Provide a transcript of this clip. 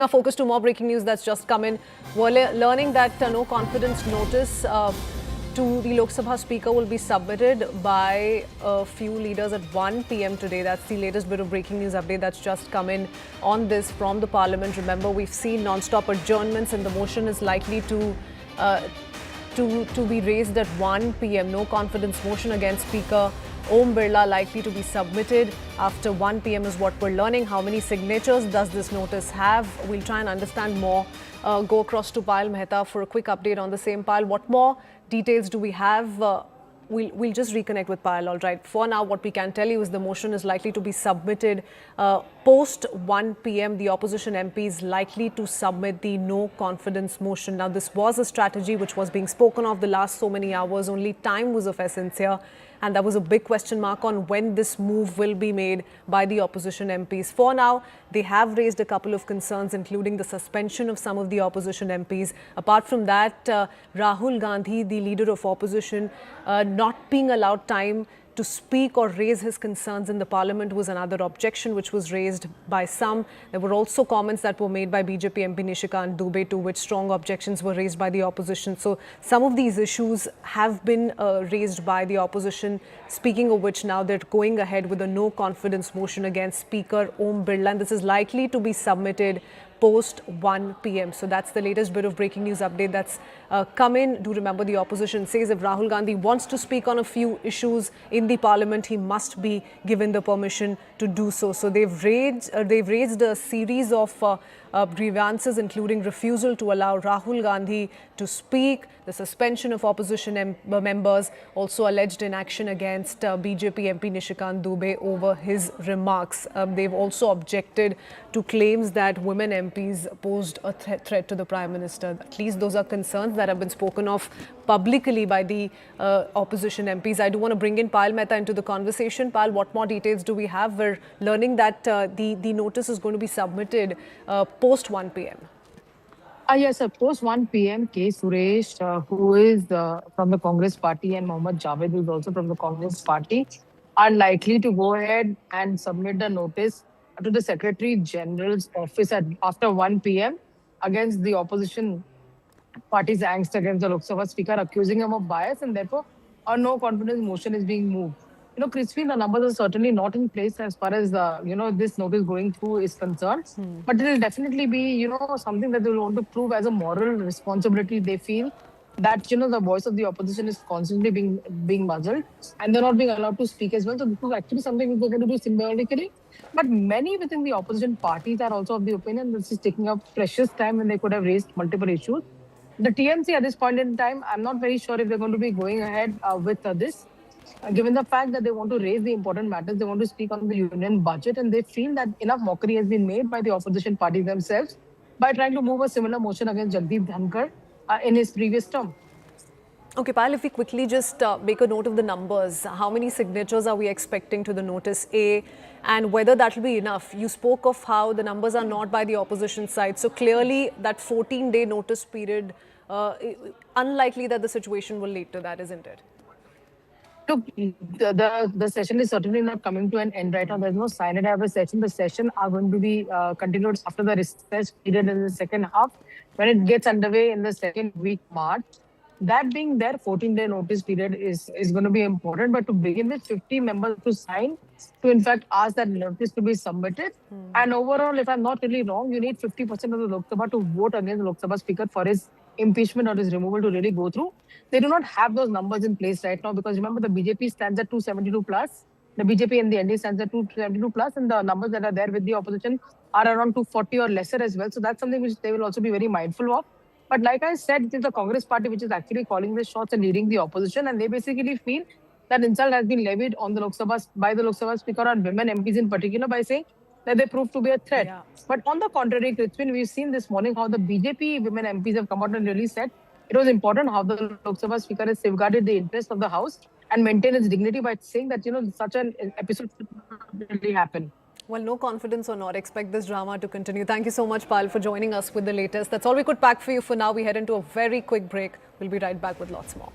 Our focus to more breaking news that's just come in. We're learning that no confidence notice to the Lok Sabha Speaker will be submitted by a few leaders at 1 p.m. today. That's the latest bit of breaking news update that's just come in on this from the Parliament. Remember, we've seen non-stop adjournments and the motion is likely to be raised at 1 p.m. No confidence motion against Speaker Om Birla likely to be submitted after 1 p.m. is what we're learning. How many signatures does this notice have? We'll try and understand more. Go across to Payal Mehta for a quick update on the same. Payal, what more details do we have? We'll just reconnect with Payal, all right. For now, what we can tell you is the motion is likely to be submitted post 1 p.m. The opposition MP is likely to submit the no confidence motion. Now, this was a strategy which was being spoken of the last so many hours. Only time was of essence here. And there was a big question mark on when this move will be made by the opposition MPs. For now, they have raised a couple of concerns, including the suspension of some of the opposition MPs. Apart from that, Rahul Gandhi, the leader of opposition, not being allowed time to speak or raise his concerns in the parliament was another objection which was raised by some. There were also comments that were made by BJP MP Nishikant Dubey, to which strong objections were raised by the opposition. So some of these issues have been raised by the opposition. Speaking of which, now they're going ahead with a no confidence motion against Speaker Om Birla, and this is likely to be submitted post 1 p.m. So that's the latest bit of breaking news update that's come in. Do remember, the opposition says if Rahul Gandhi wants to speak on a few issues in the parliament, he must be given the permission to do so. So they've raised a series of grievances, including refusal to allow Rahul Gandhi to speak, the suspension of opposition members, also alleged inaction against BJP MP Nishikant Dubey over his remarks. They've also objected to claims that women MPs posed a threat to the Prime Minister. At least those are concerns that have been spoken of publicly by the opposition MPs. I do want to bring in Payal Mehta into the conversation. Payal, what more details do we have? We're learning that the notice is going to be submitted post 1 p.m. Yes, post 1 p.m. K. Suresh, who is from the Congress party, and Mohammad Javed, who is also from the Congress party, are likely to go ahead and submit the notice to the Secretary General's office after 1 p.m. against the opposition party's angst against the Lok Sabha Speaker, accusing him of bias, and therefore a no confidence motion is being moved. Crispy, the numbers are certainly not in place as far as this notice going through is concerned. But it will definitely be, something that they will want to prove as a moral responsibility. They feel that, the voice of the opposition is constantly being muzzled and they're not being allowed to speak as well. So this is actually something which they're going to do symbolically. But many within the opposition parties are also of the opinion this is taking up precious time when they could have raised multiple issues. The TMC at this point in time, I'm not very sure if they're going to be going ahead with this. Given the fact that they want to raise the important matters, they want to speak on the union budget, and they feel that enough mockery has been made by the opposition party themselves by trying to move a similar motion against Jagdeep Dhankar in his previous term. Okay, Payal, if we quickly just make a note of the numbers, how many signatures are we expecting to the notice A, and whether that will be enough? You spoke of how the numbers are not by the opposition side. So clearly that 14-day notice period, unlikely that the situation will lead to that, isn't it? Look, the session is certainly not coming to an end right now. There's no sign and have a session. The session are going to be continued after the recess period in the second half, when it gets underway in the second week, March. That being there, 14-day notice period is going to be important. But to begin with, 50 members to sign to, in fact, ask that notice to be submitted. And overall, if I'm not really wrong, you need 50% of the Lok Sabha to vote against the Lok Sabha Speaker for his impeachment or his removal to really go through. They do not have those numbers in place right now because remember, the BJP stands at 272 plus. The BJP and the ND stands at 272 plus, and the numbers that are there with the opposition are around 240 or lesser as well. So that's something which they will also be very mindful of. But like I said, it is the Congress party which is actually calling the shots and leading the opposition, and they basically feel that insult has been levied on the Lok Sabha by the Lok Sabha Speaker on women MPs in particular by saying that they proved to be a threat. Yeah. But on the contrary, Krispin, we've seen this morning how the BJP women MPs have come out and really said it was important how the Lok Sabha Speaker has safeguarded the interest of the House and maintained its dignity by saying that, such an episode should not really happen. Well, no confidence or not, expect this drama to continue. Thank you so much, Payal, for joining us with the latest. That's all we could pack for you for now. We head into a very quick break. We'll be right back with lots more.